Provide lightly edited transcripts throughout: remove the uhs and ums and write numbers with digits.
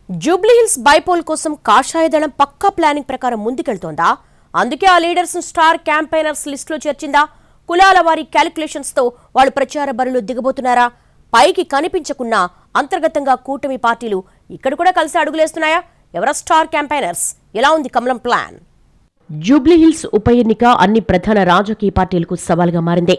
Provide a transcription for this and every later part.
Jubilee Hills bypoll కోసం కాషాయ దళం పక్కా ప్లానింగ్ ప్రకారం ముందుకెళ్తోందా? అందుకే ఆ లీడర్స్ స్టార్ క్యాంపెయినర్స్ లిస్టులో చేర్చిందా? కులాల వారి క్యాలిక్యులేషన్స్ తో వాళ్ళు ప్రచార బరిలో దిగబోతున్నారా? పైకి కనిపించకున్నా అంతర్గతంగా కూటమి పార్టీలు ఇక్కడ కూడా కలిసి అడుగులేస్తున్నాయా? ఎవరా స్టార్ క్యాంపెయినర్స్? ఎలా ఉంది కమలం ప్లాన్? జూబ్లీహిల్స్ ఉప ఎన్నిక అన్ని ప్రధాన రాజకీయ పార్టీలకు సవాల్గా మారింది.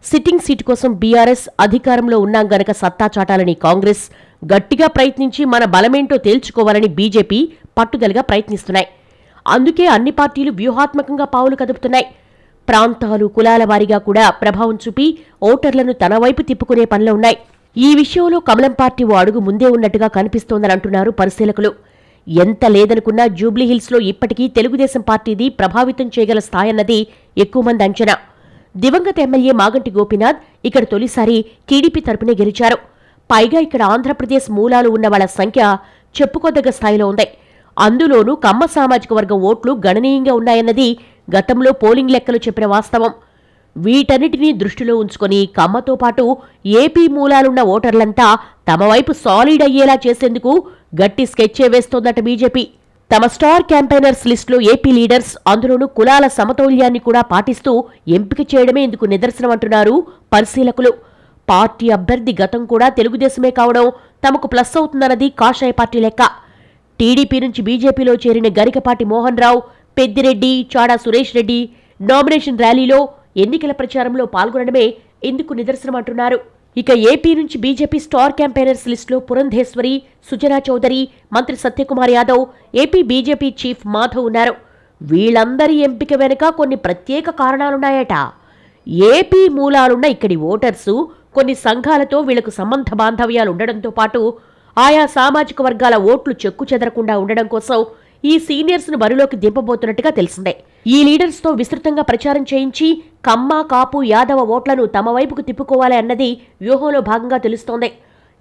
సిట్టింగ్ సీటు కోసం బీఆర్ఎస్ అధికారంలో ఉన్నాం గనక సత్తా చాటాలని కాంగ్రెస్, గట్టిగా ప్రయత్నించి మన బలమేంటో తేల్చుకోవాలని బీజేపీ పట్టుదలగా ప్రయత్నిస్తున్నాయి. అందుకే అన్ని పార్టీలు వ్యూహాత్మకంగా పావులు కదుపుతున్నాయి. ప్రాంతాలు, కులాల వారీగా కూడా ప్రభావం చూపి ఓటర్లను తన వైపు తిప్పుకునే పనిలో ఉన్నాయి. ఈ విషయంలో కమలం పార్టీ ఓ అడుగు ముందే ఉన్నట్టుగా కనిపిస్తోందని అంటున్నారు పరిశీలకులు. ఎంత లేదనుకున్నా జూబ్లీహిల్స్లో ఇప్పటికీ తెలుగుదేశం పార్టీది ప్రభావితం చేయగల స్థాయన్నది ఎక్కువ మంది అంచనా. దివంగత ఎమ్మెల్యే మాగంటి గోపీనాథ్ ఇక్కడ తొలిసారి టీడీపీ తరపునే గెలిచారు. పైగా ఇక్కడ ఆంధ్రప్రదేశ్ మూలాలు ఉన్న వాళ్ల సంఖ్య చెప్పుకోదగ్గ స్థాయిలో ఉంది. అందులోనూ కమ్మ సామాజిక వర్గం ఓట్లు గణనీయంగా ఉన్నాయన్నది గతంలో పోలింగ్ లెక్కలు చెప్పిన వాస్తవం. వీటన్నిటినీ దృష్టిలో ఉంచుకొని కమ్మతో పాటు ఏపీ మూలాలున్న ఓటర్లంతా తమ వైపు సాలిడ్ అయ్యేలా చేసేందుకు గట్టి స్కెచ్చే వేస్తోందట బీజేపీ. తమ స్టార్ క్యాంపెయినర్స్ లిస్టులో ఏపీ లీడర్స్, అందులోనూ కులాల సమతౌల్యాన్ని కూడా పాటిస్తూ ఎంపిక చేయడమే ఇందుకు నిదర్శనం అంటున్నారు పరిశీలకులు. పార్టీ అభ్యర్థి గతం కూడా తెలుగుదేశమే కావడం తమకు ప్లస్ అవుతుందన్నది కాషాయ పార్టీ లెక్క. టీడీపీ నుంచి బీజేపీలో చేరిన గరికపాటి మోహన్ రావు, పెద్దిరెడ్డి, చాడా సురేష్ రెడ్డి నామినేషన్ ర్యాలీలో, ఎన్నికల ప్రచారంలో పాల్గొనడమే ఇందుకు నిదర్శనం అంటున్నారు. ఇక ఏపీ నుంచి బీజేపీ స్టార్ క్యాంపెయినర్స్ లిస్టులో పురంధేశ్వరి, సుజనా చౌదరి, మంత్రి Satyakumar Yadav, AP BJP chief Madhav ఉన్నారు. వీళ్ళందరి ఎంపిక వెనుక కొన్ని ప్రత్యేక కారణాలున్నాయట. ఏపీ మూలాలున్న ఇక్కడి ఓటర్సు కొన్ని సంఘాలతో వీళ్లకు సంబంధ బాంధవ్యాలు ఉండడంతో పాటు ఆయా సామాజిక వర్గాల ఓట్లు చెక్కు చెదరకుండా ఉండడం కోసం ఈ సీనియర్స్ ను బరిలోకి దింపబోతున్నట్టుగా తెలిసిందే. ఈ లీడర్స్ తో విస్తృతంగా ప్రచారం చేయించి కమ్మ, కాపు, యాదవ ఓట్లను తమ వైపుకు తిప్పుకోవాలి అన్నది వ్యూహంలో భాగంగా తెలుస్తోంది.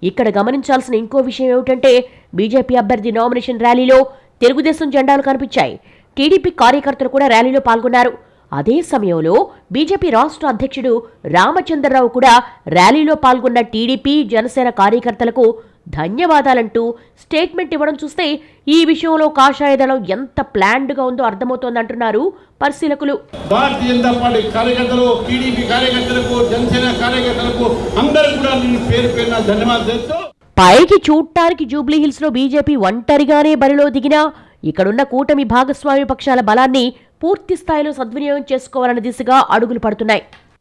ఇక్కడ గమనించాల్సిన ఇంకో విషయం ఏమిటంటే, బీజేపీ అభ్యర్థి నామినేషన్ ర్యాలీలో తెలుగుదేశం జెండాలు కనిపించాయి. టీడీపీ కార్యకర్తలు కూడా ర్యాలీలో పాల్గొన్నారు. అదే సమయంలో బీజేపీ రాష్ట్ర అధ్యక్షుడు రామచంద్రరావు కూడా ర్యాలీలో పాల్గొన్న టీడీపీ, జనసేన కార్యకర్తలకు ధన్యవాదాలంటూ స్టేట్మెంట్ ఇవ్వడం చూస్తే ఈ విషయంలో కాషాయ దళం ఎంత ప్లాన్డ్ గా ఉందో అర్థమవుతోందంటున్నారు పరిశీలకులు. భారతీయ జనతా పార్టీ కార్యకర్తలు, టీడీపీ కార్యకర్తలకు, జనసేన కార్యకర్తలకు అందరూ కూడా నేను పేరు పేరున ధన్యవాదాలు చేస్తూ, పైకి చూడటానికి జూబ్లీహిల్స్ లో బీజేపీ ఒంటరిగానే బరిలో దిగినా ఇక్కడున్న కూటమి భాగస్వామ్య పక్షాల బలాన్ని పూర్తి స్థాయిలో సద్వినియోగం చేసుకోవాలన్న దిశగా అడుగులు పడుతున్నాయి.